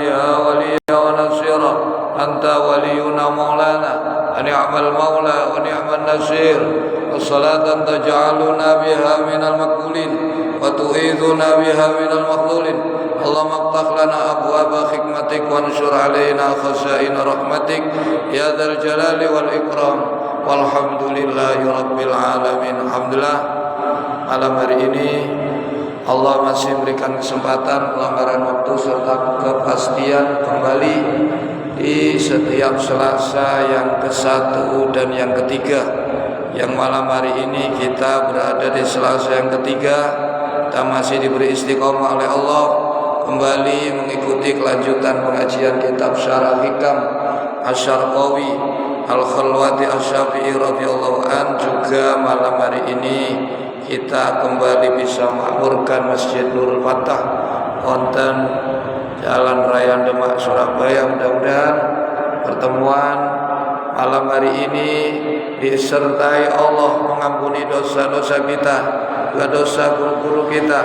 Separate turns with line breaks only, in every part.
بها وليا ونصيرا أنت ولينا مولانا ونعم المولى ونعم النصير والصلاة تجعلنا بها من المقبولين وتعيذنا بها من المخذولين اللهم افتح لنا أبواب حكمتك وانشر علينا خزائن رحمتك يا ذا الجلال والإكرام والحمد لله رب العالمين. Alhamdulillah, malam hari ini Allah masih memberikan kesempatan pelanggaran waktu serta kepastian kembali di setiap Selasa yang ke-1 dan yang ketiga. Yang malam hari ini kita berada di Selasa yang ketiga. Kita masih diberi istiqomah oleh Allah kembali mengikuti kelanjutan pengajian kitab Syarah Hikam Asy-Syarqawi Al-Khalwati Asy-Syafi'i radhiyallahu an. Juga malam hari ini kita kembali bisa makmurkan Masjid Nurul Fatah wonten Jalan Raya Demak Surabaya. Mudah-mudahan pertemuan malam hari ini disertai Allah mengampuni dosa-dosa kita, juga dosa guru-guru kita,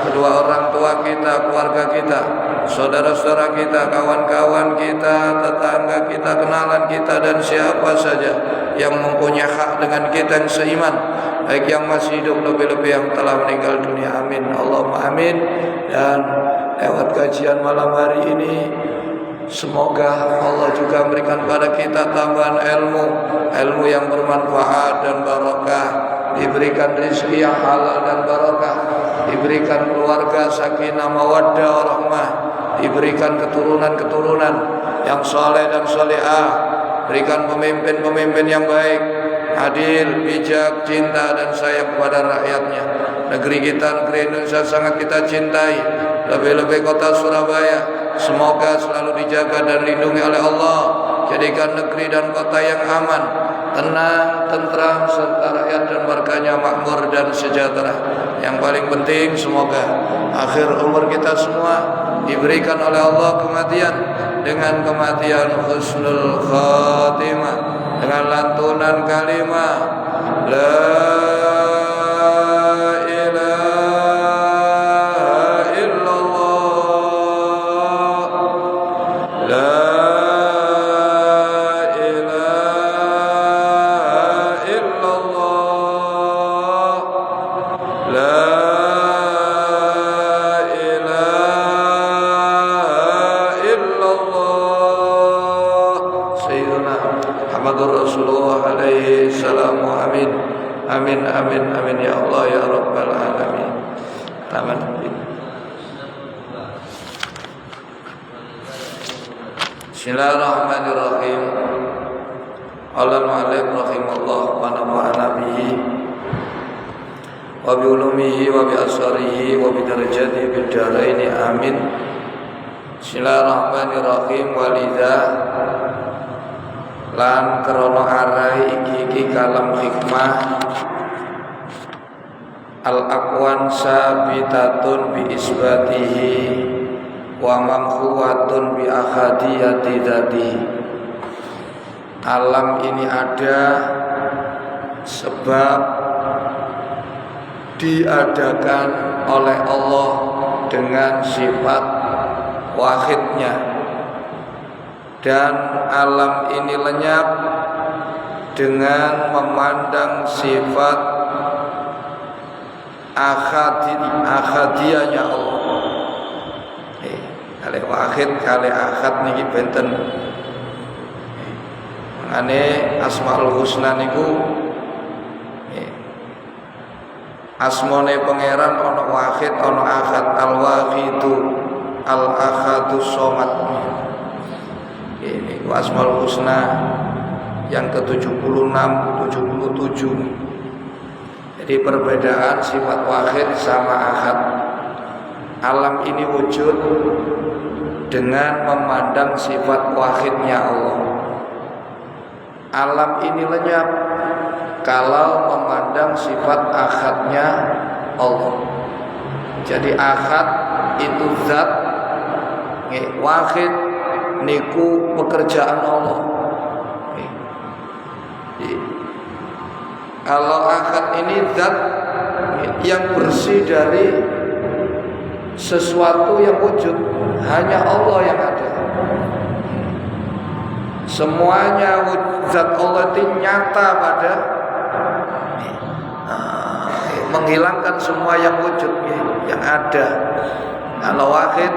kedua orang tua kita, keluarga kita, saudara-saudara kita, kawan-kawan kita, tetangga kita, kenalan kita, dan siapa saja yang mempunyai hak dengan kita yang seiman, baik yang masih hidup lebih-lebih yang telah meninggal dunia. Amin Allahumma amin. Dan lewat kajian malam hari ini semoga Allah juga memberikan pada kita tambahan ilmu yang bermanfaat dan barokah, diberikan rezeki yang halal dan barokah, diberikan keluarga sakinah mawaddah warahmah, diberikan keturunan-keturunan yang saleh dan salihah, berikan pemimpin-pemimpin yang baik, adil, bijak, cinta dan sayang kepada rakyatnya. Negeri kita, negeri Indonesia sangat kita cintai, lebih-lebih kota Surabaya semoga selalu dijaga dan dilindungi oleh Allah. Jadikan negeri dan kota yang aman, tenang, tentram, serta rakyat dan warganya makmur dan sejahtera. Yang paling penting semoga akhir umur kita semua diberikan oleh Allah kematian dengan kematian husnul khatimah, dengan lantunan kalimat la Amin amin amin ya Allah ya Rabbal alamin. Amin. Bismillahirrahmanirrahim. Al-mu'allif rahimahullah wa nafa'ana bihi wa bi ulumihi wa bi asrarihi wa bi darajatihi fid dharain amin. Bismillahirrahmanirrahim. Walidha lan krono arai iki kalam hikmah al-aqwan sabitatun bi isbatihi wa mamhuwatun bi akhadiyati dzatihi. Alam ini ada sebab diadakan oleh Allah dengan sifat wahidnya, dan alam ini lenyap dengan memandang sifat akhadiyahnya Allah. Kali wahid kali akhad niki benten. Mangane Asmaul Husna niku asmane pangeran ana wahid ana akhad, al-wahidu al-akhadus somad. Ini Asmaul Husna yang ke-76, 77. Jadi perbedaan sifat wahid sama ahad. Alam ini wujud dengan memandang sifat wahidnya Allah. Alam ini lenyap kalau memandang sifat ahadnya Allah. Jadi ahad itu zat, wahid niku pekerjaan Allah. Kalau ahad ini zat yang bersih dari sesuatu yang wujud, hanya Allah yang ada. Semuanya zat Allah itu nyata pada menghilangkan semua yang wujud yang ada. Kalau wahid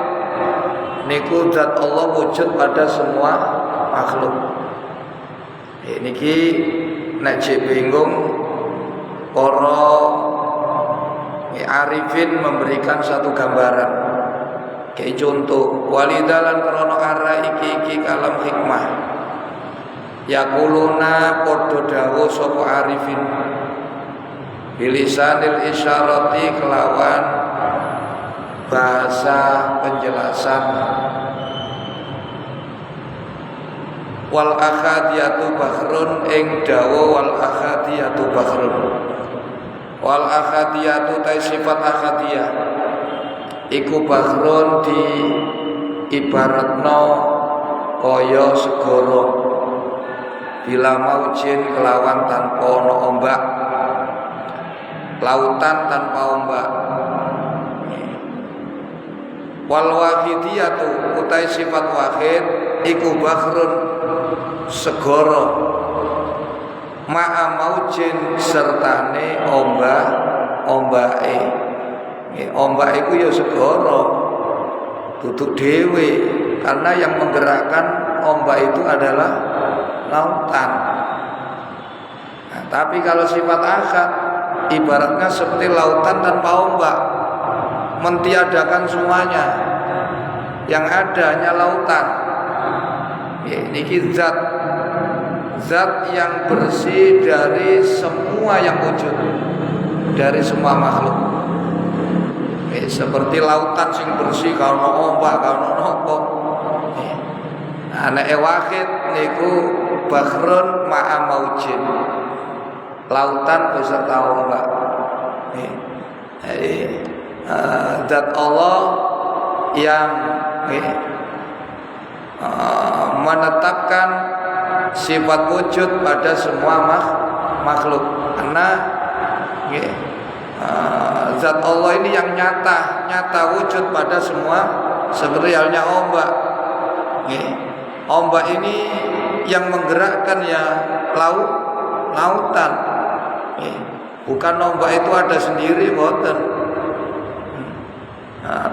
niku zat Allah wujud pada semua makhluk. Niki nek jek bingung para arifin memberikan satu gambaran. Kayak contoh walidalan krono ara iki kalam hikmah. Yaquluna padha dawuh sapa arifin bilisanil isyarati kelawan bahasa penjelasan. Wal akhadiyatu bahrun ing dawuh wal akhadiyatu bahrun. Wal akhadiyatu ta sifat akhadiyah iku bahrun di ibaratno kaya segara bila maujin kelawan tanpa ono ombak, lautan tanpa ombak. Wal wahidiyatu utai sifat wahid iku bahrun segara ma'a maujin sertane ombake. Ombak iku ya segara duduk dhewe karena yang menggerakkan ombak itu adalah lautan. Nah, tapi kalau sifat akad ibaratnya seperti lautan tanpa ombak, mentiadakan semuanya, yang ada hanya lautan. Ini zat yang bersih dari semua yang wujud, dari semua makhluk. Seperti lautan sing bersih kalau ombak kalau nopo. Anak wahid niku bahrun ma'a maujin, lautan beserta ombak. Zat Allah yang menetapkan sifat wujud pada semua makhluk. Karena zat Allah ini yang nyata wujud pada semua, seperti halnya ombak. Ombak ini yang menggerakkan ya lautan. Bukan ombak itu ada sendiri, boten.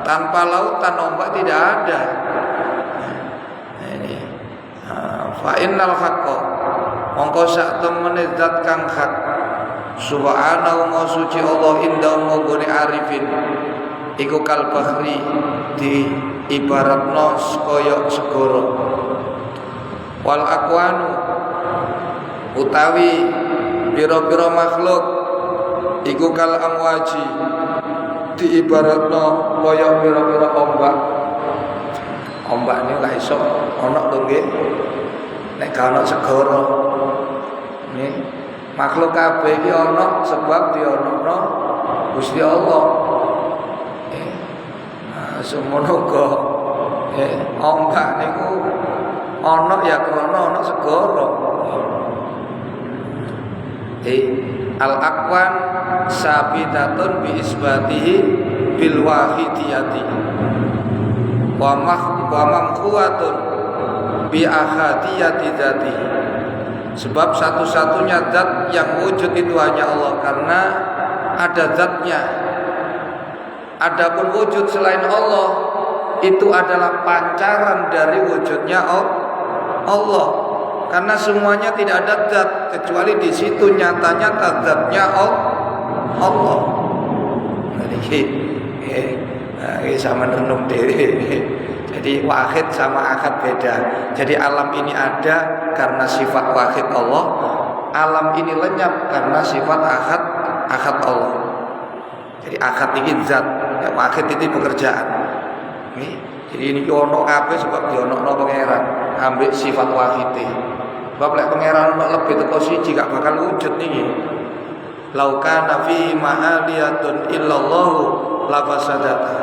Tanpa lautan ombak tidak ada. Fa innal haqqa mongko sak temene zat kang hak subhanahu wa suci Allah indah mogone arifin iku kal bahri di ibaratno kaya segara. Wal aqwanu utawi pira-pira makhluk iku kal amwaji di ibaratno kaya pira-pira ombak. Ombak ini gak iso ana to nggih nek gak ana segara. Nggih, makhluk kabeh iki ana sebab dionono Gusti Allah. Semono kok ombak niku ana ya krana ana segara. Al-aqwan sabitatun bi isbatihi bil wahidiyati wa mamkuatun bi ahadiyati dzati. Sebab satu-satunya zat yang wujud itu hanya Allah, karena ada zatnya. Adapun wujud selain Allah itu adalah pancaran dari wujudnya Allah. Karena semuanya tidak ada zat kecuali di situ nyatanya zatnya Allah. Ini sama renung diri. Jadi wahid sama akad beda. Jadi alam ini ada karena sifat wahid Allah. Alam ini lenyap karena sifat akad Allah. Jadi akad ini zat, wahid itu pekerjaan. Jadi ini ono kabeh sebab diono pangeran, ambil sifat wahid. Sebab lek pangeran lebih teko siji gak bakal wujud niki. Laukana fi ma'aliyatun illallahu lafasadata.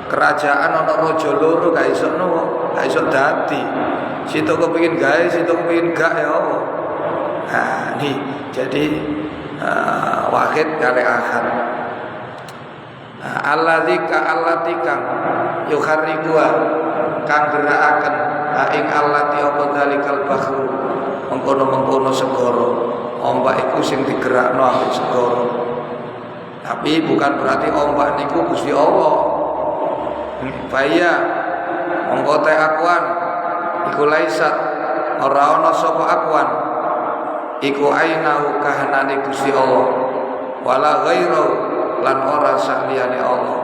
Kerajaan ana raja loro gak iso nopo, gak iso dadi. Situ kepengin gawe, situ kepengin gak ya apa. Nah, ini jadi wahid kali ahad. Alladzika allatikang yuharrigua kang gerakaken ing allati apa dalikal bahru mengkono-mengkono segara. Ombak iku sing digerakno ambek segara. Tapi bukan berarti ombak niku Gusti Allah. Faya mongko te akuan iku laisat ora ana sapa akuan iku ainahu kahanane Gusti Allah wala ghairu lan ora saliyane Allah.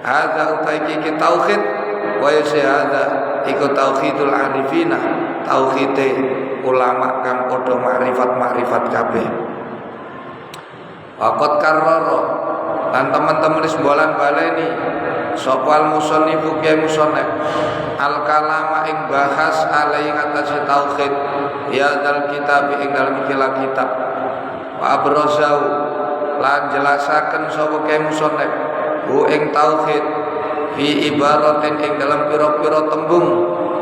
Hadza utaiki tauhid wa yashhadu iku tauhidul arifina tauhide ulama kang padha makrifat kabeh. Waqat karrara lan teman-teman wis bolan baleni sopal musannifu kiai musannif al kalama ing bahas alai atase tauhid ya dal kitab ing dalam kitab wa abrozau lan jelasaken sapa kiai musannif hu ing tauhid fi ibaratin ing dalam pira-pira tembung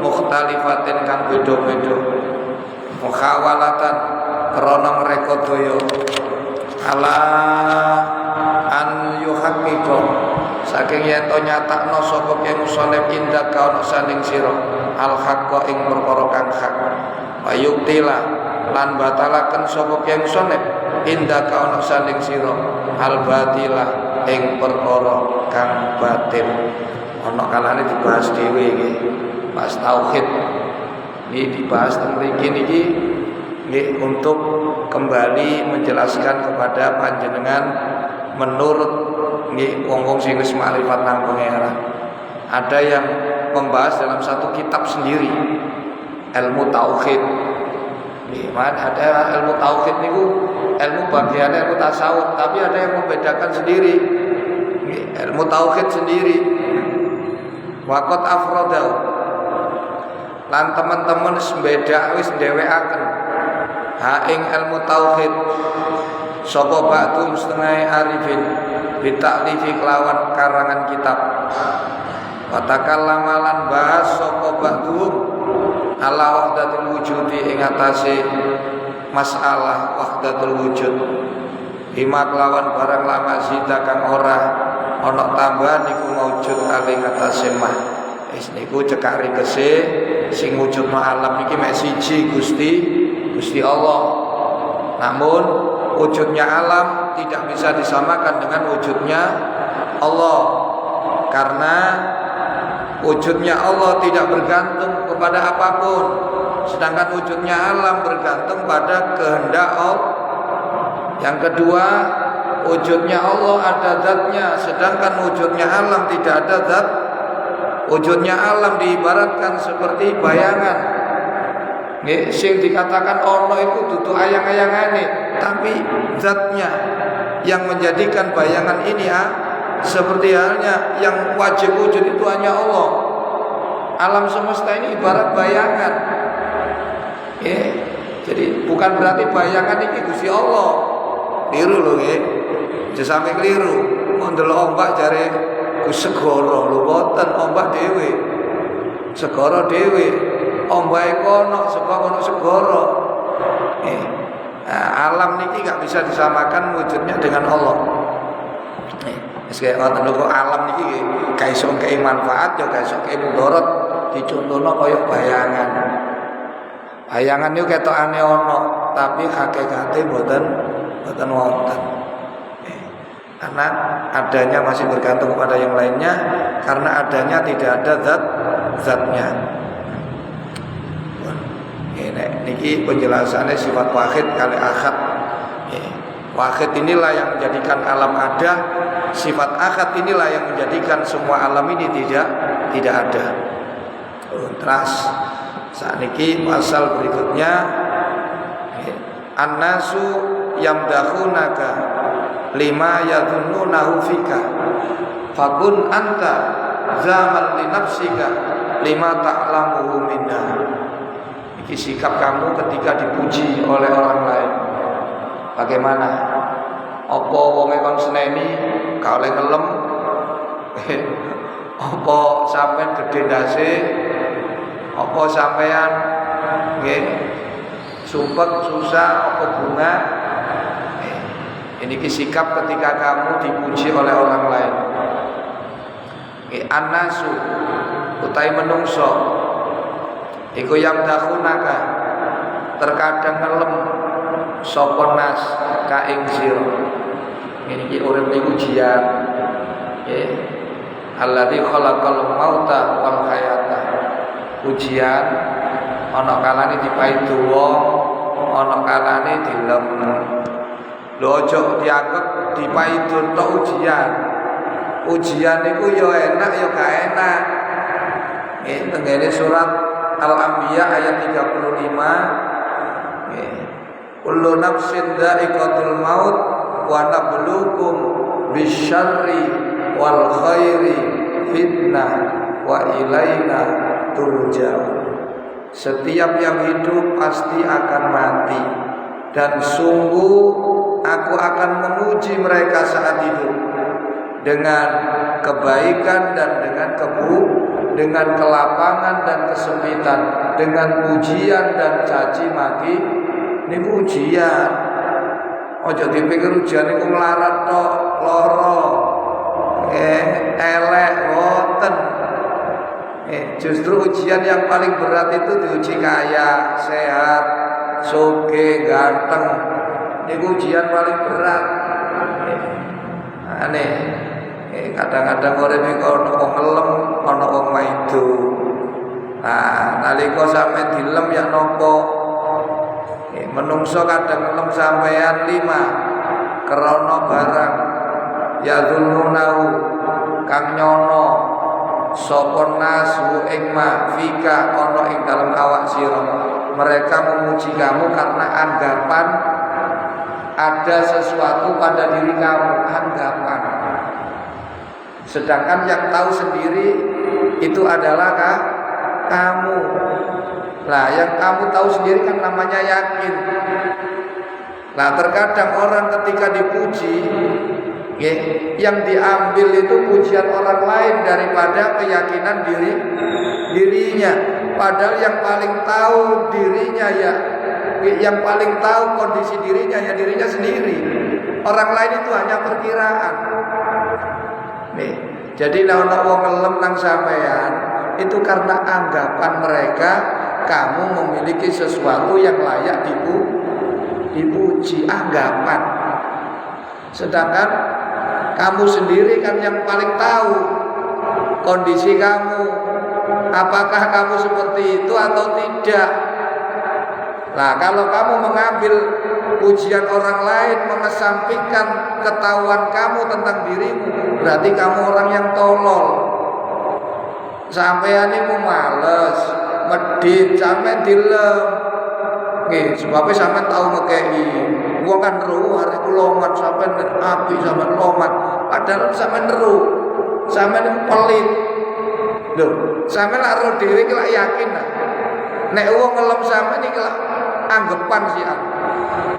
mukhtalifatin kang beda-beda mukhawalatan krana mereka daya ala an yuhaqqiqa saking yen to nyatakno sapa kang musannif indak kaon saning sira al haqqa ing perkara kang hak wa yuktila lan batalaken sapa kang musannif indak kaon saning sira al batila ing perkara kang batil. Ana kalane dibahas dhewe iki pas tauhid ini dibahas tentang mriki nggih untuk kembali menjelaskan kepada panjenengan menurut nggih wong-wong sing wis makrifat nang pangeran. Ada yang membahas dalam satu kitab sendiri ilmu tauhid. Nggih, ada ilmu tauhid niku ilmu bagiannya ilmu tasawuf, tapi ada yang membedakan sendiri. Nggih, ilmu tauhid sendiri. Waqat afradau lan teman-teman sembeda wis ndhewekaken ha ing ilmu tauhid sapa ba'du setengah arifin bitaklifi kelawan karangan kitab wa takallama lan bahas sapa ba'du ala wahdatul wujudi ing atase masalah wahdatul wujud bima kelawan barang lama sida kang ora ana tambahan niku maujud aling atase mah wis niku cekak ringkese sing wujudna alam iki mek siji Gusti Allah. Namun wujudnya alam tidak bisa disamakan dengan wujudnya Allah, karena wujudnya Allah tidak bergantung kepada apapun, sedangkan wujudnya alam bergantung pada kehendak Allah. Yang kedua, wujudnya Allah ada zatnya, sedangkan wujudnya alam tidak ada zat. Wujudnya alam diibaratkan seperti bayangan. Nih, sing dikatakan Allah itu dudu ayang-ayangane, tapi zatnya yang menjadikan bayangan ini seperti halnya yang wajib wujud itu hanya Allah. Alam semesta ini ibarat bayangan. Jadi bukan berarti bayangan ini Gusti Allah. Keliru loh nggih. Aja sampe keliru. Mau ndelok ombak jare segara lho boten ombak dhewe. Segara dhewe. Ombake kono sebab ono segara. Alam niki gak bisa disamakan wujudnya dengan Allah. Wis kaya ngoten lho, alam niki gak iso kei manfaat ya gak iso kei mudarat, dicontohno kaya bayangan. Bayangan niku ketokane ono, tapi hakikate boten wonten. Karena adanya masih bergantung kepada yang lainnya, karena adanya tidak ada zatnya. Niki penjelasannya sifat wahid kali ahad. Wahid inilah yang menjadikan alam ada, sifat ahad inilah yang menjadikan semua alam ini tidak ada. Terus saat niki pasal berikutnya, an-nasu yamdahunaka lima yadhunnunahu fika fakun anta zaman li nafsika lima ta'lamuhu minna. Iki sikap kamu ketika dipuji oleh orang lain. Bagaimana? Apa wonge kon seneni gak oleh ngelem? Apa sampean gedhe ndase? Apa sampean nggih sumpek susah apa bunga? Ini sikap ketika kamu dipuji oleh orang lain. An-nasu utai menungso Iku yang dakhunaka terkadang ngelem sapa nas ka ing sira. Iki urip niku ujian. Nggih. Alladzi khalaqal mauta wal hayata. Ujian ana kalane dipahi dawa, ana kalane dilem. Lho aja dianggep dipahi dawa ujian. Ujian niku ya enak ya gak enak. Nggih, tengene surat Al-Anbiya ayat 35. Nggih. Kullu nafsin dha'iqatul maut wa nabluukum bisyarri wal khairi fitnah wa ilaina turja'un. Setiap yang hidup pasti akan mati, dan sungguh aku akan menguji mereka saat hidup dengan kebaikan dan dengan kelapangan dan kesempitan, dengan pujian dan caci maki. Ini ujian. Ojo dipikir ujian itu melarat tok, loro, elek, boten. Justru ujian yang paling berat itu diuji kaya, sehat, sugih, ganteng. Ini ujian paling berat. Aneh. Kadang-kadang orang ini ana wong ngelem, ana wong maido. Nah, nalika sampeyan dilem ya napa? Menungso kadang ngelem sampeyan 5 krana barang ya dzunnunahu kang nyono sapa nasu ing mafika ana ing dalem awak sira. Mereka memuji kamu karena anggapan ada sesuatu pada diri kamu, anggapan. Sedangkan yang tahu sendiri itu adalah kamu. Nah, yang kamu tahu sendiri kan namanya yakin. Nah, terkadang orang ketika dipuji, yang diambil itu pujian orang lain daripada keyakinan dirinya. Padahal yang paling tahu dirinya yang paling tahu kondisi dirinya ya dirinya sendiri. Orang lain itu hanya perkiraan. Jadi nek ana wong ngelem nang sampean itu karena anggapan mereka kamu memiliki sesuatu yang layak dipuji, anggapan. Sedangkan kamu sendiri kan yang paling tahu kondisi kamu, apakah kamu seperti itu atau tidak. Nah, kalau kamu mengambil pujian orang lain, mengesampingkan ketahuan kamu tentang dirimu, berarti kamu orang yang tolol. Sampeyan niku males, medhit, sampeyan dilem. Nggih, sebabnya sampeyan tahu ngekeki. Wong kan ero arek loman sampeyan api sampeyan loman. Padahal sampeyan ero. Sampeyan pelit. Lho, sampeyan lak ero dhewe iki lak yakin. Nek wong ngelem sampeyan iki lak anggapan sih.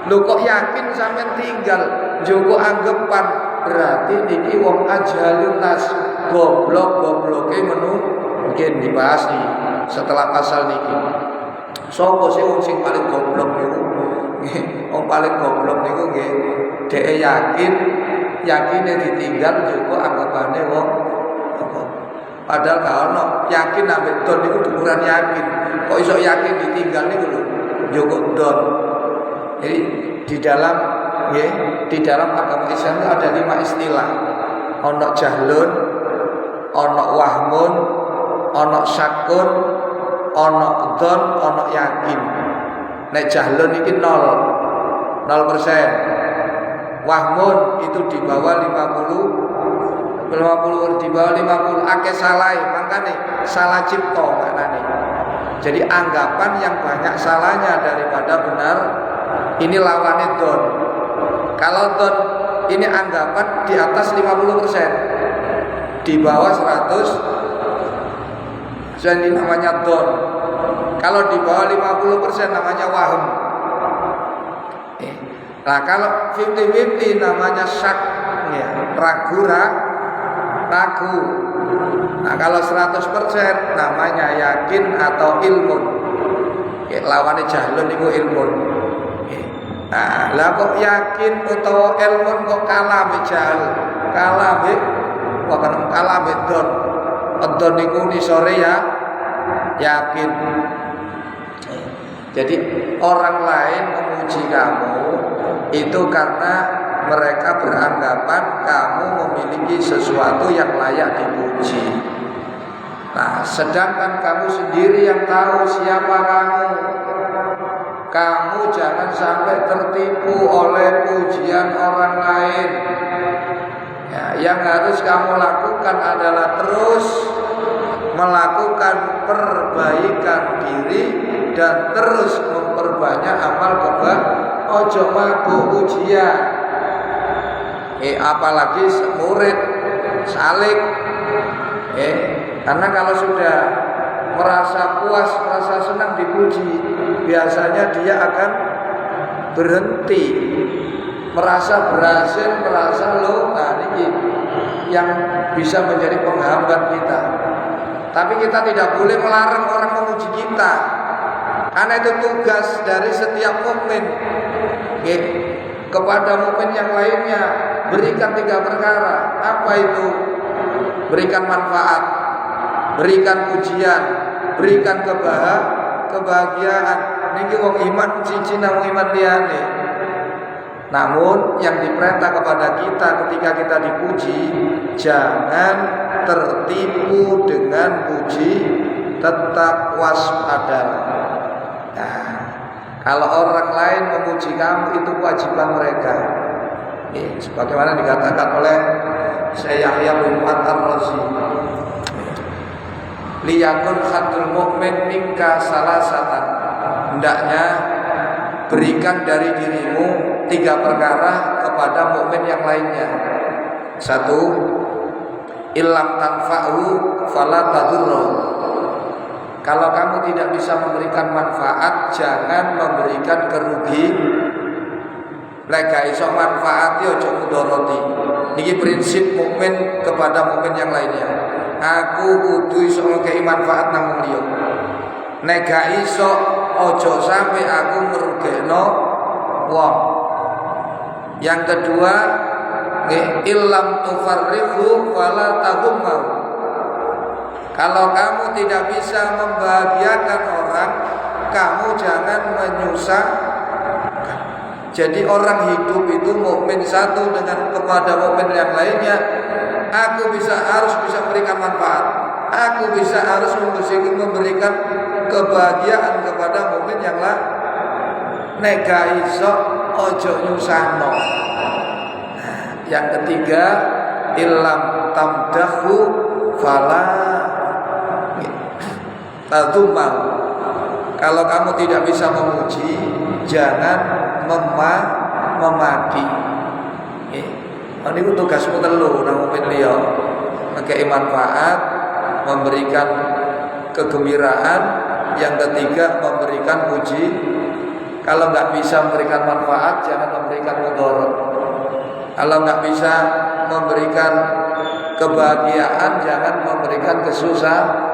Lho kok yakin sampean tinggal njogo anggapan, berarti niki wong ajalun nas, goblok-gobloke mungkin dibahas nih setelah pasal niki. Sopo sih wong sing paling goblok niku? Wong paling goblok niku nggih dhek yakine ditinggal njogo anggapane wong. Padahal gak ono yakin ambek don niku ukuran yakin. Kok iso yakin ditinggal niku lho njogo don. Jadi di dalam agama Islam itu ada 5 istilah. Ono jahlun, ono wahmun, ono syakun, ono dzon, ono yakin. Nek jahlun iki 0%. Wahmun itu di bawah 50 di bawah 50 akeh salah, makane salah cipta maknane. Jadi anggapan yang banyak salahnya daripada benar. Ini lawannya don. Kalau don ini anggapan di atas 50%, di bawah 100%, jadi namanya don. Kalau di bawah 50% namanya wahm. Nah kalau 50-50 namanya syak, ya, ragu. Nah kalau 100% namanya yakin atau ilmun. Ya, lawannya jahlun itu ilmun. Nah, lah kok yakin utawa ilmun kok kalah be jahil, kalah be don. Don niku nisore ya yakin. Jadi orang lain memuji kamu itu karena mereka beranggapan kamu memiliki sesuatu yang layak dipuji. Nah, sedangkan kamu sendiri yang tahu siapa kamu. Kamu jangan sampai tertipu oleh pujian orang lain. Ya, yang harus kamu lakukan adalah terus melakukan perbaikan diri dan terus memperbanyak amal kebaikan. Ojo mabuk pujian. Apalagi murid salik. Karena kalau sudah merasa puas, merasa senang dipuji, biasanya dia akan berhenti, merasa berhasil, merasa loh, nah ini yang bisa menjadi penghambat kita. Tapi kita tidak boleh melarang orang memuji kita, karena itu tugas dari setiap mukmin. Kepada mukmin yang lainnya berikan 3 perkara. Apa itu? Berikan manfaat, berikan pujian, berikan kebahagiaan. Niki wong iman cici nang iman liyane. Namun yang diperintah kepada kita ketika kita dipuji, jangan tertipu dengan puji, tetap waspada. Nah, kalau orang lain memuji kamu itu kewajiban mereka. Sebagaimana dikatakan oleh Syekh Yahya bin Ar-Razi, liyakun khatul mu'min minka salasatan. Hendaknya berikan dari dirimu 3 perkara kepada mukmin yang lainnya. 1, illam tanfa'hu fala tadurru. Kalau kamu tidak bisa memberikan manfaat, jangan memberikan kerugian. Lek gak iso manfaati aja mudharati. Niki prinsip mukmin kepada mukmin yang lainnya. Aku kudu iso ngekei manfaat nang liya. Nek gak iso aja sampai aku ngrugekno wong. Yang kedua, illam tufarrihu fala tadhumma. Kalau kamu tidak bisa membahagiakan orang, kamu jangan menyusahkan. Jadi orang hidup itu mukmin satu dengan kepada mukmin yang lainnya. Aku harus bisa memberikan manfaat. Aku harus memberikan kebahagiaan kepada mukmin yang lain. Nek gak iso ojo nyusahno. Yang ketiga, illam tamdahu fala tadumma. Kalau kamu tidak bisa memuji, jangan memaki. Ini tugasmu telu nang mukmin liya. Ngekei manfaat, memberikan kegembiraan. Yang ketiga, memberikan puji. Kalau nggak bisa memberikan manfaat, jangan memberikan mudarat. Kalau nggak bisa memberikan kebahagiaan, jangan memberikan kesusahan.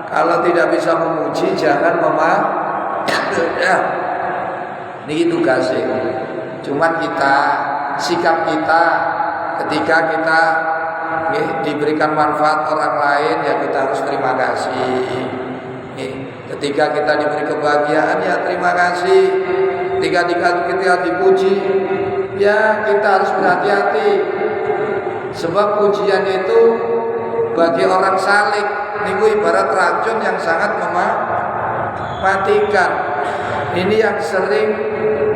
Kalau tidak bisa memuji, jangan Ini tugasnya. Cuman sikap kita ketika kita diberikan manfaat orang lain, ya kita harus terima kasih. Ketika kita diberi kebahagiaan, ya terima kasih. Ketika kita dipuji, ya kita harus berhati-hati. Sebab pujian itu bagi orang salik niku ibarat racun yang sangat mematikan. Ini yang sering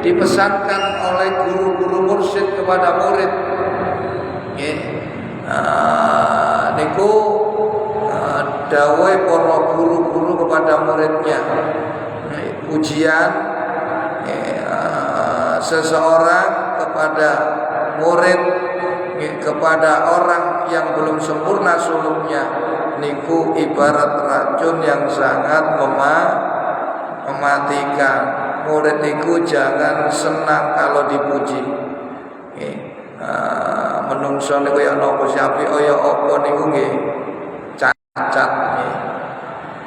dipesankan oleh guru-guru mursyid kepada murid. Niku dawuh para guru-guru kepada muridnya. Pujian seseorang kepada murid, kepada orang yang belum sempurna suluknya, niku ibarat racun yang sangat mematikan. Murid niku jangan senang kalau dipuji. Menungso niku ya napa api kaya apa niku nggih cacat nggih.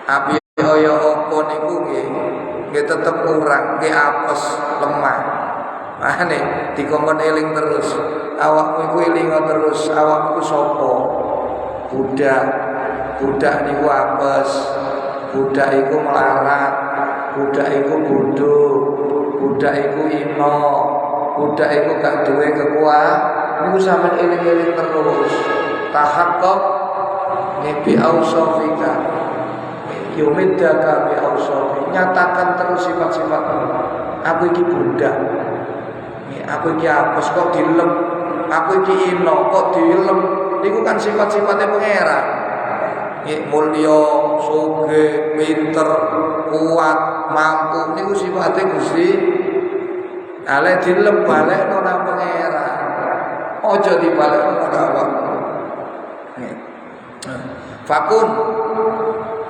Api kaya apa niku nggih tetep kurang, nggih apes, lemah. Mane dikongkon eling terus. Awakmu iku elinga terus, awakmu sapa? Budak niku apes. Budak iku melarat. budak iku bodoh, budak iku ino, budak iku gak duwe kekuatan, niku sampean eling-eling terus. Tahaqqaq bi ausafika. Yumidaka bi ausafi. Nyatakan terus sifat-sifatmu. Aku iki budak. Aku iki apes kok dilem. Aku iki ino kok dilem. Niku kan sifat-sifatnya pangeran. Mulya, sugih, pinter, kuat, mampu niku sifate Gusti. Ale dilem balekno nang pangeran. Aja dibalekno nang awak. Fakun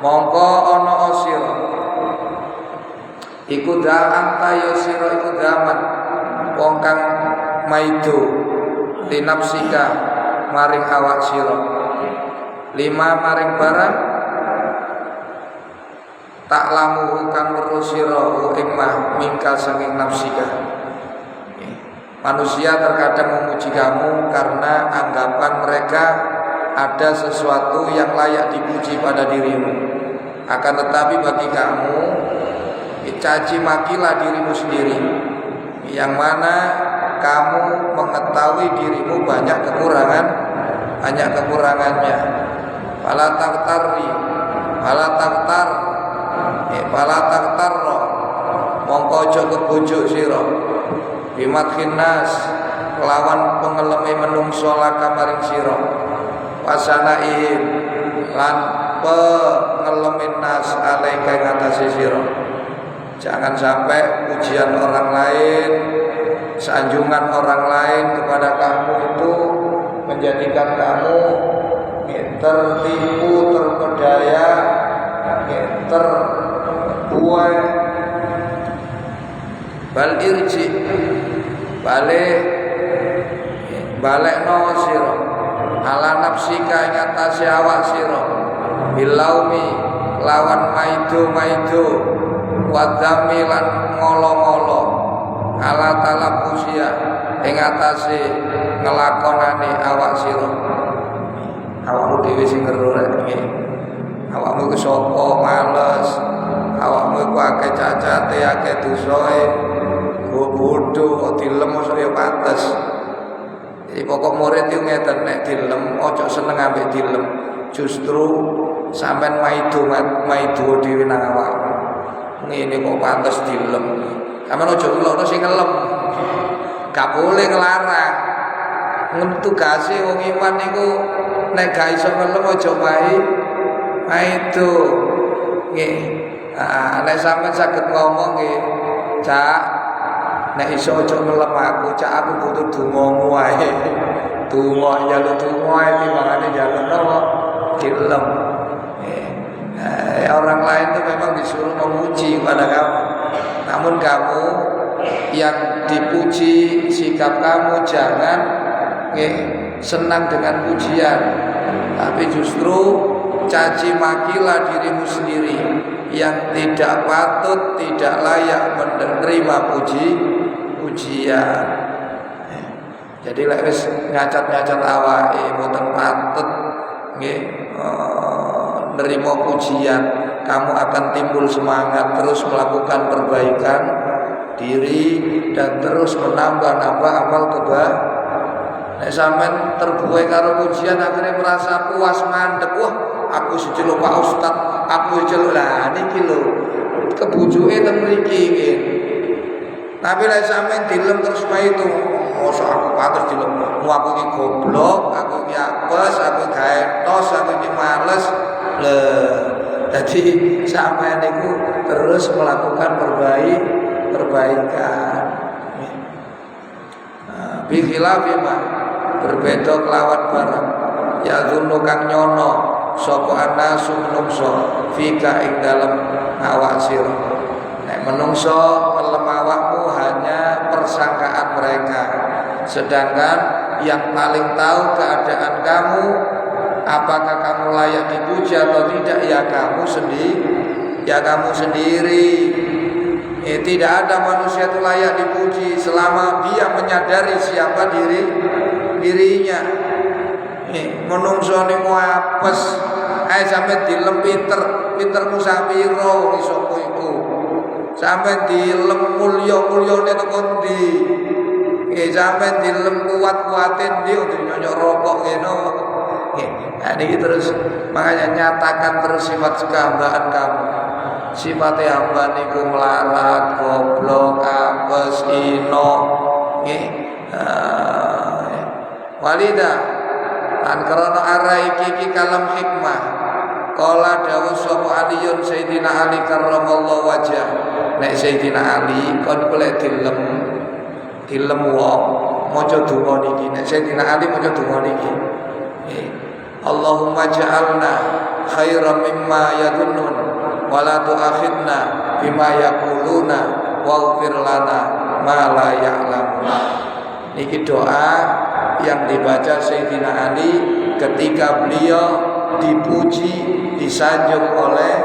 mongko ana sira iku daan tayo sira iku daman wong kang maido linapsika maring awak sira lima maring barang tak lamu kang weruh sira ing mah mingkal saking nafsika. Manusia terkadang memuji kamu karena anggapan mereka ada sesuatu yang layak dipuji pada dirimu. Akan tetapi bagi kamu, caci makilah dirimu sendiri, yang mana kamu mengetahui dirimu banyak kekurangannya. Fala taktarro, mongko aja kebujuk sira. Bimatkin nas kelawan pengelemi menungso laka maring sira. Wasanaihim lan pengelemin nas alaika ing atase sira. Jangan sampai pujian orang lain, sanjungan orang lain kepada kamu itu menjadikan kamu tertipu, terpedaya, terbuai. Bal irji balik no sira ala nafsika ing atase awak sira bilaumi lawan maido wadami lan ngolo-ngolo ala talabusia ing atase ngelakonane awak sira. Awakmu dhewe sing ngeru rek iki. Awakmu ku sapa males, awakmu ku akeh cacate, akeh dosae. Bodoh kok dilem mosok ya pantes. Jadi pokok murid yo ngeten nek dilem ojo seneng ambek dilem. Justru sampean maido dhewe nang awak. Ngene kok pantes dilem. Sampeyan ojo ngelokno sing ngelem. Gak boleh ngelarang. Tugase wong iman niku nek gak iso ngelem aja maido. Nggih. Nek sampeyan saged ngomong nggih, Cak, nek iso aja ngelem aku, Cak, aku butuh dongamu wae. Donga njaluk donga ae timbangane njaluk napa dilem. Orang lain itu memang disuruh memuji pada kamu. Namun kamu yang dipuji, sikap kamu jangan senang dengan pujian, tapi justru caci makilah dirimu sendiri yang tidak patut, tidak layak menerima pujian. Jadi lek wis ngacat-ngacat awake mboten patut nggih nerima pujian, kamu akan timbul semangat terus melakukan perbaikan diri dan terus menambah-nambah amal kebaikan. Nek sampean terbuai karo pujian akhirnya merasa puas mandek, wah aku sejeluk Pak Ustad, aku sejeluk lah niki lho kebujuke teng mriki iki. Tapi lek sampean dilem terus wae itu, mosok aku pantes dilem. Aku iki goblok, aku iki apes, aku gawe tos, aku iki males. Jadi sampean niku terus melakukan perbaikan. Bikhilafi ma berbeda kelawan barang ya zunnu kang nyono sapa anasu menungso fika ing dalem awak sira. Nek menungso ngelem awakmu hanya persangkaan mereka, sedangkan yang paling tahu keadaan kamu, apakah kamu layak dipuji atau tidak, ya kamu sendiri. Tidak ada manusia itu layak dipuji selama dia menyadari siapa dirinya. Menungso niku apes, ae sampe dilem pinter musafiro iso iku. Sampai dilem mulya-mulyane teko ndi? Nggih, sampai dilem kuat-kuatin ndi untuk nyonyok rokok ngene. Nggih. Nah niki terus makanya nyatakan terus sifat kehambaan kamu. Sifatnya hamba niku melarat, goblok, apes, ino, nggih. Walida an karena arai iki kalam hikmah. Qala dawuh sapa Aliun Sayyidina Ali karramallahu wajah. Nek Sayyidina Ali kon golek dilem wong maca donga niki. Nek Sayyidina Ali maca donga niki. Allahumma ja'alna khairan mimma yadunnun wa la tu'akhidna bima yaquluna waghfir lana ma la ya'lamuna. Niki doa yang dibaca Sayyidina Ali ketika beliau dipuji, disanjung oleh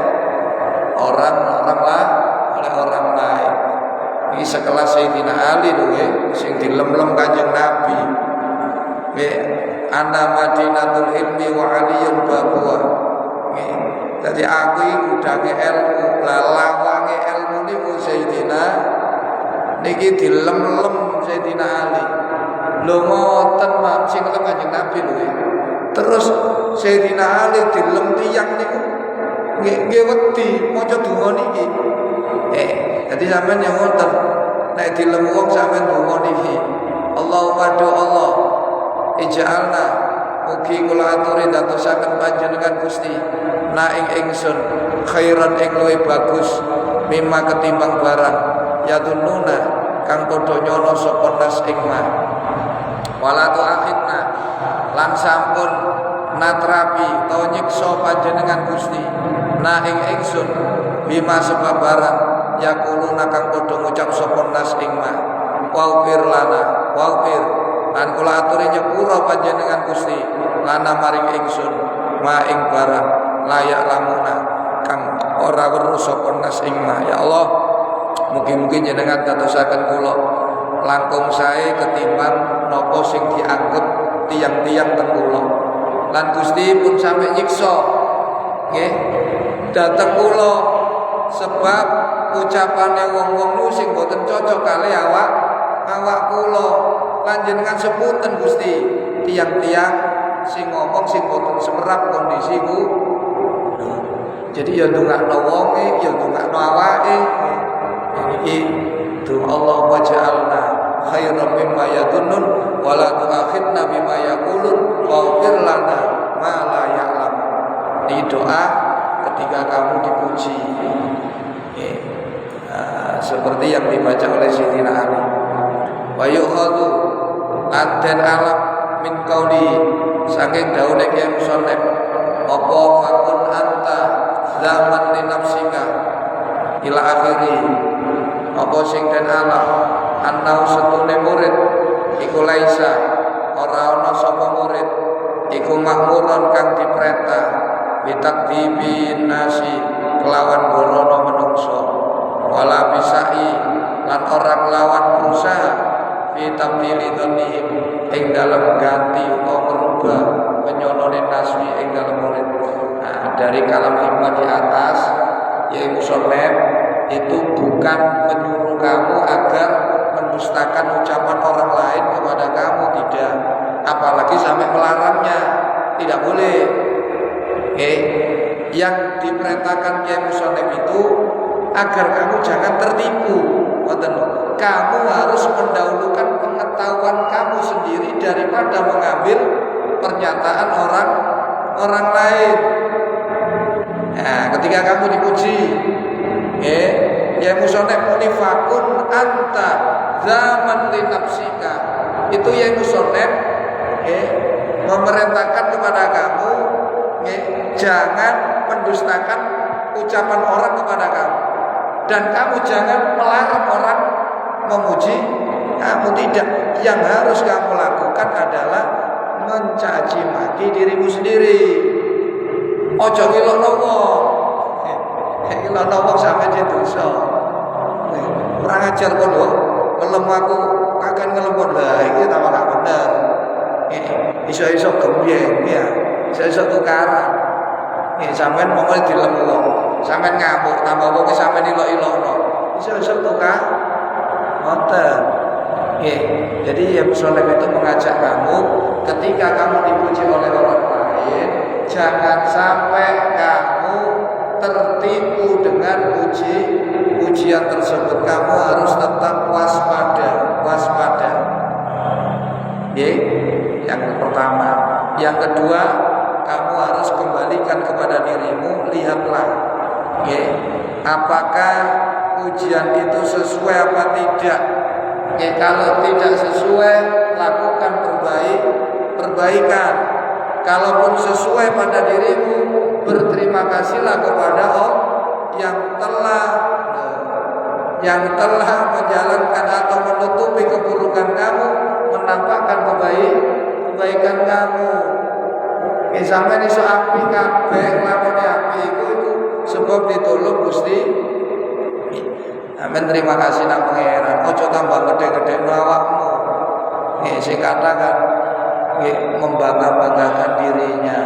orang lain. Ini sekelas Sayyidina Ali lho sing dilem-lem Kanjeng Nabi. Ana Madinatul ilmi wa aliyun babuha. Jadi aku udange ilmu, lawange ilmu niku Sayyidina niki dilem-lem Sayyidina Ali. Lho ngoten Pak sing lem Kanjeng Nabi lho. Terus Sayyidina Ali dilem tiyang niku nggih wedi maca donga niki. Dadi sampean yang ngoten nek dilem wong sampean donga niki. Allahumma do Allah ij'alna mugi kula aturi dadosaken panjenengan Gusti na ing ingsun khairan ing luwih bagus mimma ketimbang barang yadununa kang padha nyono sapa nas ing ma wala tu'akhidna lan sampun natrapi tau nyiksa panjenengan Gusti na ing ingsun bima sebab barang yaquluna kang padha ngucap sapa nas ing ma waghfir lana waghfir lan kula aturi nyepura panjenengan Gusti lana maring ingsun ma ing barang layak lamuna kang ora weruh sapa nas ing ma. Ya Allah, mugi-mugi jenengan dadosaken kula langkung sae ketimbang napa sing dianggep tiang-tiang teng kula. Lan Gusti pun sampe nyiksa nggih dhateng kula sebab ucapane wong-wong niku sing boten cocok kali awak kula. Panjenengan sepunten Gusti tiang-tiang sing ngomong sing boten semerap kondisiku. Jadi ya ndongakno wonge, ya ndongakno awake. Iki doa Allah waj'alna khairan mimma yadunnun wa la tu'akhidna bima yaqulun waghfir lana ma la ya'lam. Ini doa ketika kamu dipuji. Seperti yang dibaca oleh Sayyidina Ali. Wa yukhadu dan alam min qauli saking daune Kyai Musannaf apa fakun anta zaman li nafsika ila akhiri apa sing den alam annau setune murid iku laisa ora ana sapa murid iku makmuron kang diperintah bitakdibin nasi kelawan bolono menungso wala bisai lan ora kelawan berusaha tabdili dhanihim ing dalam ganti atau merubah penyononin naswi ing dalam murid. Nah, dari kalam hikmah di atas yaitu Musannaf itu bukan menyuruh kamu agar mendustakan ucapan orang lain kepada kamu, tidak, apalagi sampai melarangnya, tidak boleh. Yang diperintahkan Kyai Musannaf itu agar kamu jangan tertipu. Kamu harus mendahulukan pengetahuan kamu sendiri daripada mengambil pernyataan orang lain. Nah, ketika kamu dipuji, ya Musannaf munifakun anta zaman li nafsika. Itu ya Musannaf memerintahkan kepada kamu jangan mendustakan ucapan orang kepada kamu. Dan kamu jangan melarang orang memuji kamu, tidak. Yang harus kamu lakukan adalah mencaci maki dirimu sendiri. Ojo ngilokno wong. Ngilokno wong sampe dosa. Ora ngajar kon lho. Ngelem aku akan ngelempon lah iki tambah gak bener. Iso-iso gembyeng ya. Iso-iso tukaran. Sampean monggo dilem wong. Sampeyan ngamuk tambah wong sampeyan ilok-ilokno. iso-iso tukang ngoten. Nggih. Jadi yang soleh itu mengajak kamu ketika kamu dipuji oleh orang lain, jangan sampai kamu tertipu dengan pujian tersebut. Kamu harus tetap waspada. Yang pertama. Yang kedua, kamu harus kembalikan kepada dirimu, lihatlah, apakah pujian itu sesuai apa tidak. Kalau tidak sesuai, lakukan perbaikan. Kalaupun sesuai pada dirimu, berterima kasihlah kepada Allah yang telah menjalankan atau menutupi keburukan kamu, menampakkan kebaikan kamu. Sampai iso api kabeh lakone api itu sebab ditolong Gusti. Amin, terima kasih nak pangeran. Ojo tambah gede-gede awakmu. Sing katakan membangga-banggakan dirinya.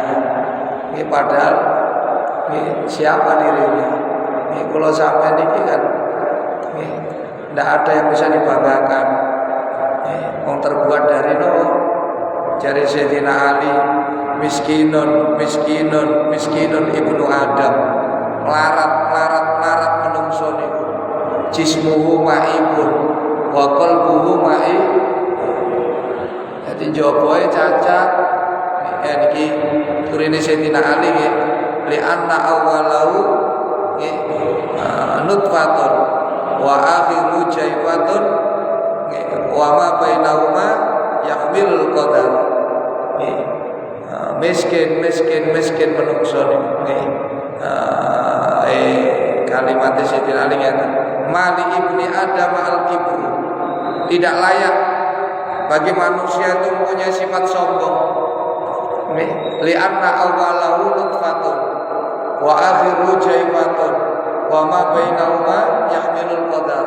Padahal siapa dirinya? Kalau sampai niki kan tidak ada yang bisa dibanggakan. Yang terbuat dari nopo? Jari Sayyidina Ali, miskinun ibnu Adam, melarat menungso niku. Jismuhu ma'ibun wa qalbuhu ma'ib. Jadi joboe cacat niki turine Sayyidina Ali nggih, li anna awwalahu nutfatun wa akhiru jaifatun wa ma bainahuma yahmilul qadar. Miskin menungso niki. Kalimat Sayyidina Ali ngene, mali ibni Adam al-kibru. Tidak layak bagi manusia itu mempunyai sifat sombong. Li'anna awwalahu nutfatun wa akhiru jaifatun wa ma bainahuma yahmilul qadar.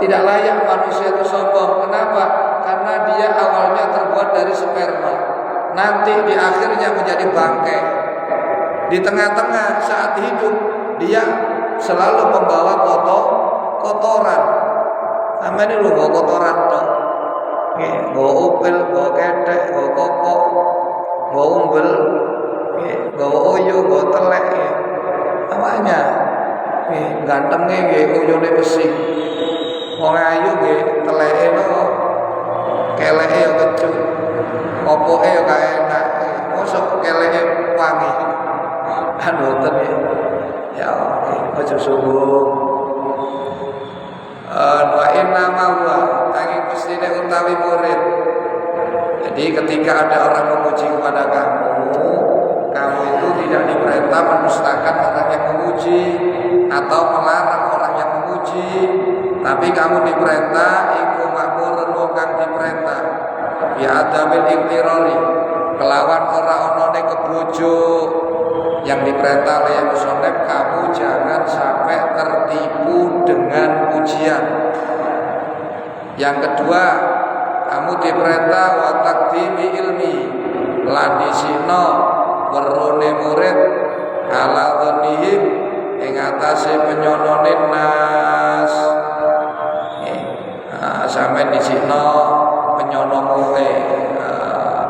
Tidak layak manusia itu sombong. Kenapa? Karena dia awalnya terbuat dari sperma, nanti di akhirnya menjadi bangkai. Di tengah-tengah saat hidup dia selalu membawa kotoran. Sampai ini lu bawa kotoran dong. Bawa upil, bawa ketek, bawa kokok, bawa umbel, bawa oyo, bawa telek. Namanya gantengnya uyone besi. Wong ayu teleke no keleke yo kecut. Opoke yo gak enak. Mosok keleke wangi. Anoten ya aja sombong. Wa inna ma huwa angin mestine utawi murid. Jadi ketika ada orang memuji kepada kamu itu tidak diperintah mendustakan orang yang memuji atau melarang orang yang memuji, tapi kamu diperintah iku makmurun wong kang diperintah ya adamil iktirori, kelawan ora onone kebojo. Yang diperintah oleh yang musonef, kamu jangan sampai tertipu dengan pujian. Yang kedua, kamu diperintah wa taqdimi ilmi, lan disina werone murid ala dhanihim ing atase penyonone nas. Sampai disina penyonomu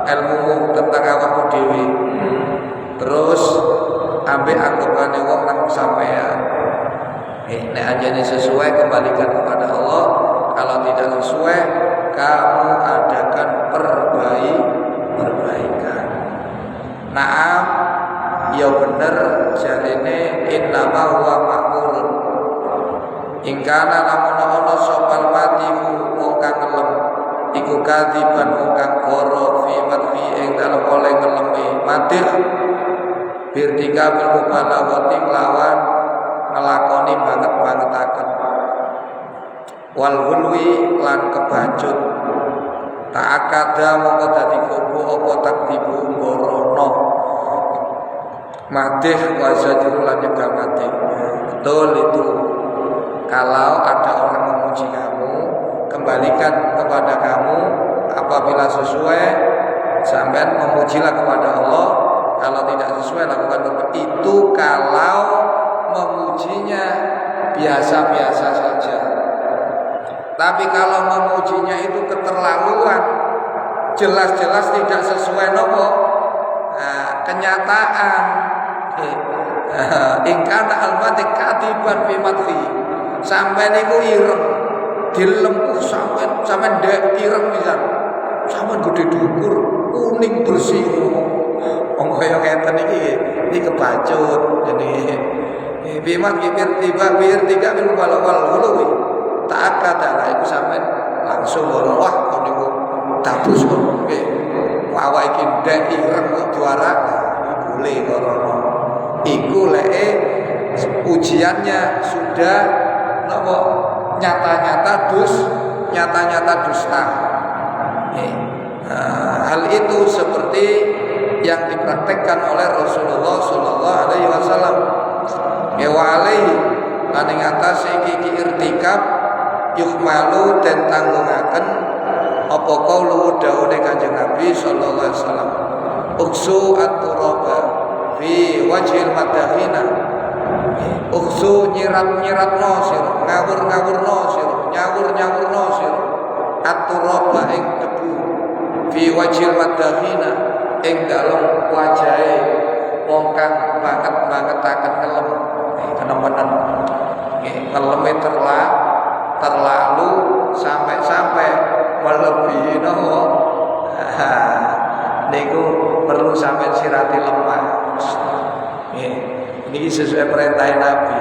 ilmu tentang awakmu dhewe. Terus ambek anggapane wong nang sampean. Nek anjane sesuai kembalikan kepada Allah, kalau tidak sesuai kamu adakan perbaikan. Naam, ya bener jarene innama huwa ma'murun. Ingkana lamun ana sopal matimu wong kang ngelem iku kadiban wong kang goro fi madhi ing dalem oleh ngelemi matih birtika bermubalawati lawan ngelakoni banget-bangetaken wal hulwi lan kebacut ta'akada mongko dadi kubu apa takdibu ngorono matih wazajru lan nyegah matih. Betul itu. Kalau ada orang memuji kamu, kembalikan kepada kamu. Apabila sesuai, sampai memujilah kepada Allah. Kalau tidak sesuai, lakukan itu. Kalau memujinya biasa-biasa saja. Tapi kalau memujinya itu keterlaluan, jelas-jelas tidak sesuai kenyataan. Ingkana almatik katiban bimatfi, sampai niku ireng dilempuh sampai dek ireng pisan, sampai gede dukur kuning bersih. Wong kaya ngeten iki kebacut jenenge. Bimat kipir tiba bir tiga mil wal hulu tak ada iku sampai langsung wah niku tabus kok nggih. Awak iki dek ireng kok juara boleh korono. Iku leke ujiannya sudah nyata-nyata dusta. Hal itu seperti yang dipraktekkan oleh Rasulullah Sallallahu Alaihi Wasallam. Wa alaihi lan ing atase iki irtikab yuhmalu dan tanggungaken apa kaulu dawuhe Kanjeng Nabi Sallallahu Alaihi Wasallam. Uksu at-turaba fi wajhil madahina. Uksu nyirat-nyiratno sira, ngawur-ngawurno sira, nyawur-nyawurno sira. At-turaba ing debu fi wajhil madahina ing dalem wajahe wong kang banget-bangetaken ngelem. Teman-teman ngeleme terlalu sampai melebihi niku perlu sampai sirati lemah. Ini sesuai perintah Nabi.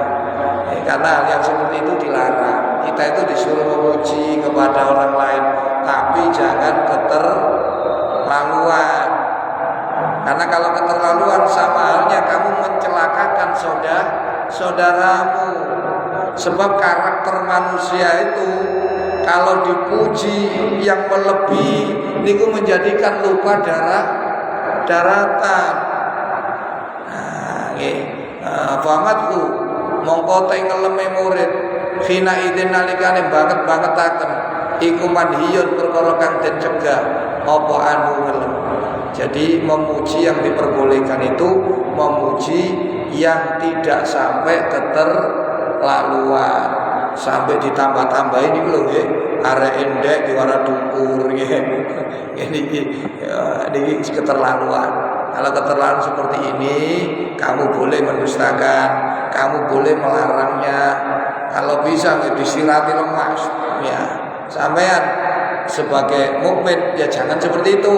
Karena hal yang seperti itu dilarang. Kita itu disuruh memuji kepada orang lain, tapi jangan keterlaluan. Karena kalau keterlaluan sama halnya kamu mencelakakan saudaramu. Sebab karakter manusia itu kalau dipuji yang melebihi niku menjadikan lupa daratan. Famatku mongko te ngeleme murid khina idin nalikane banget-bangetaken iku manhiyun perkara kang den cegah apa anu ngelem. Jadi memuji yang diperbolehkan itu memuji yang tidak sampai keterlaluan, sampai ditambah-tambahin iki lho nggih, arek endek diwara dukur nggih. Ini keterlaluan. Kalau keterlaluan seperti ini, kamu boleh mendustakan, kamu boleh melarangnya. Kalau bisa disirati lemas, ya. Sampean sebagai mukmin ya jangan seperti itu.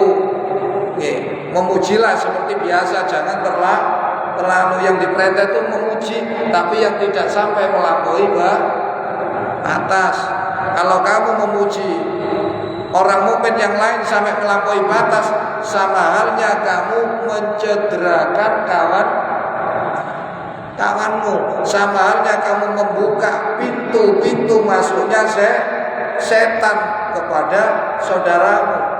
Memujilah seperti biasa, jangan terlalu yang diperintah itu memuji, tapi yang tidak sampai melampaui batas. Kalau kamu memuji orang mukmin yang lain sampai melampaui batas, sama halnya kamu mencederakan kawanmu, sama halnya kamu membuka pintu masuknya setan kepada saudaramu.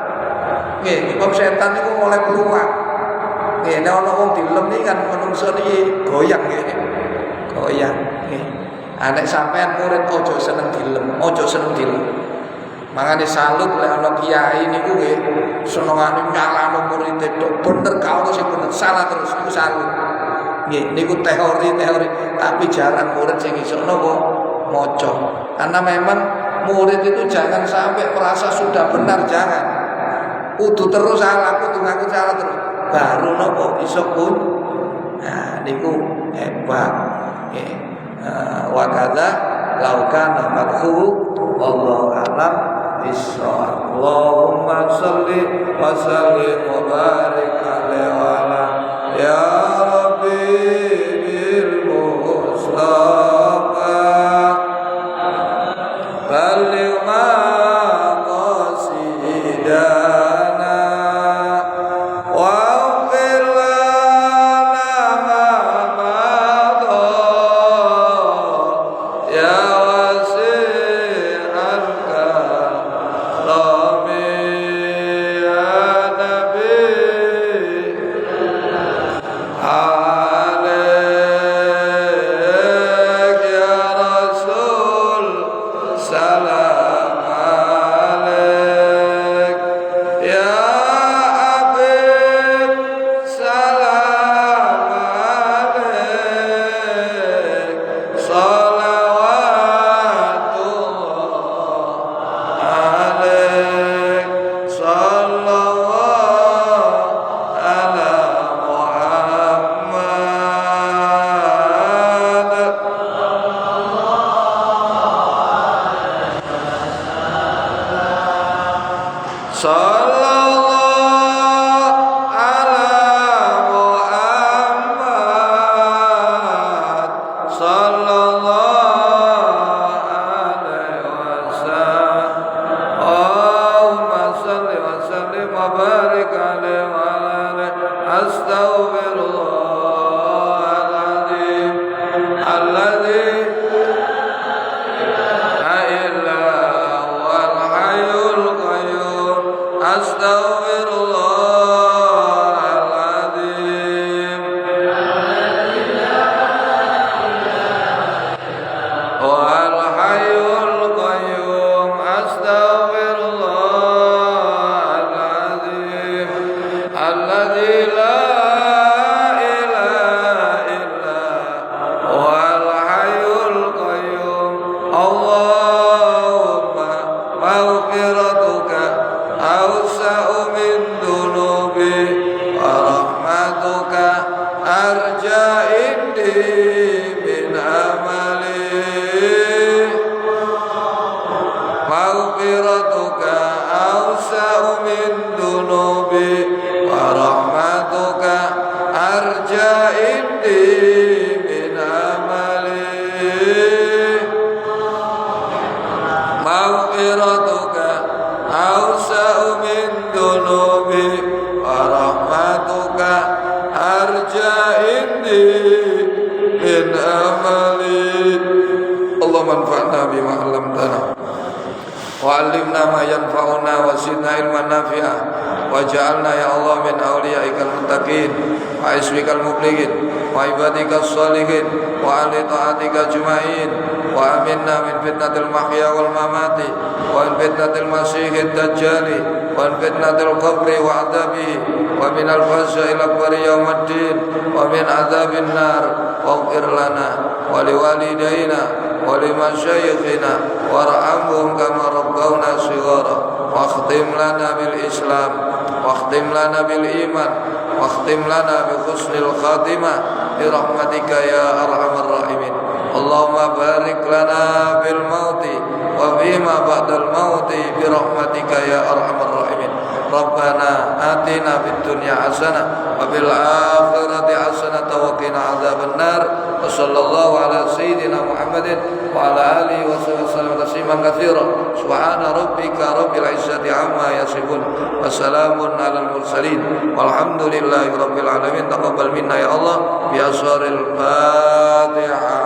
Sebab setan itu mulai keluar. Nek ana wong dilem iki kan menungso iki goyang nggih. Goyang nggih. Nek sampean murid ojo seneng dilem. Mangane salut lek ana kiai niku nggih senengane nyalano murid tok bener kaono sing bener salah terus iku salut. Nggih niku teori tapi jarang murid sing iso napa maca. Karena memang murid itu jangan sampai merasa sudah benar, jangan. Kudu terus salah, kudu ngaku salah terus. Baru nopo iso pun. Nah, niku hebat. Wa kadza laukana madhu wallahu a'lam bissawab. Allahumma shalli wa sallim wa barik alaihi wa ala ya rabbi bil mustafa balligh maqasidana salawat Sallallahu ala Muhammad. Sallallahu alaihi wasallam. Allahumma salli wa sallim wa barik alaihi wa ala alihi. Astaghfirullahal azim alladzi Astaghfirullahaladzim. Wal hayyul qayyum. Astaghfirullahaladzim. Alladzi la ilaha illa wal hayyul qayyum. Allahumma maghfiratuka awsa'u min dunubi wa rahmatuka arja indi min amali. Maghfiratuka awsa'u min dunubi wa rahmatuka arja indi min amali. Maghfiratuka awsa'u min dunubi wa rahmatuka arja indi min amali. Allahumma anfa'na bima 'allamtana wa 'allimna ma yanfa'una wa zidna ilman nafi'a waj'alna ya Allah min awliyaikal muttaqin wa ismikal muflihin wa ibadikal sholihin wa ahli ta'atika ajma'in wa aminna min fitnatil mahya wal mamati wa min fitnatil masiihid dajjali wa min fitnatil qabri wa adabihi wa min al-faza'il akbari yawmiddin wa min adabin nar waghfir lana wa liwalidayna wa limasyayikhina warhamhum kama rabbawna shighara واختم لنا بالإسلام واختم لنا بالإيمان واختم لنا بحسن الخاتمة برحمتك يا أرحم الراحمين. اللهم بارك لنا بالموت وفيما بعد الموت برحمتك يا أرحم الراحمين. ربنا آتنا في الدنيا حسنة وفي الآخرة حسنة وقنا عذاب النار. وصلى الله على سيدنا محمد وعلى آله وصحبه وسلم تسليما كثيرا. سبحان ربك رب العزة عما يصفون وسلام على المرسلين والحمد لله رب العالمين. تقبل منا يا الله بأسرار الفاتحة.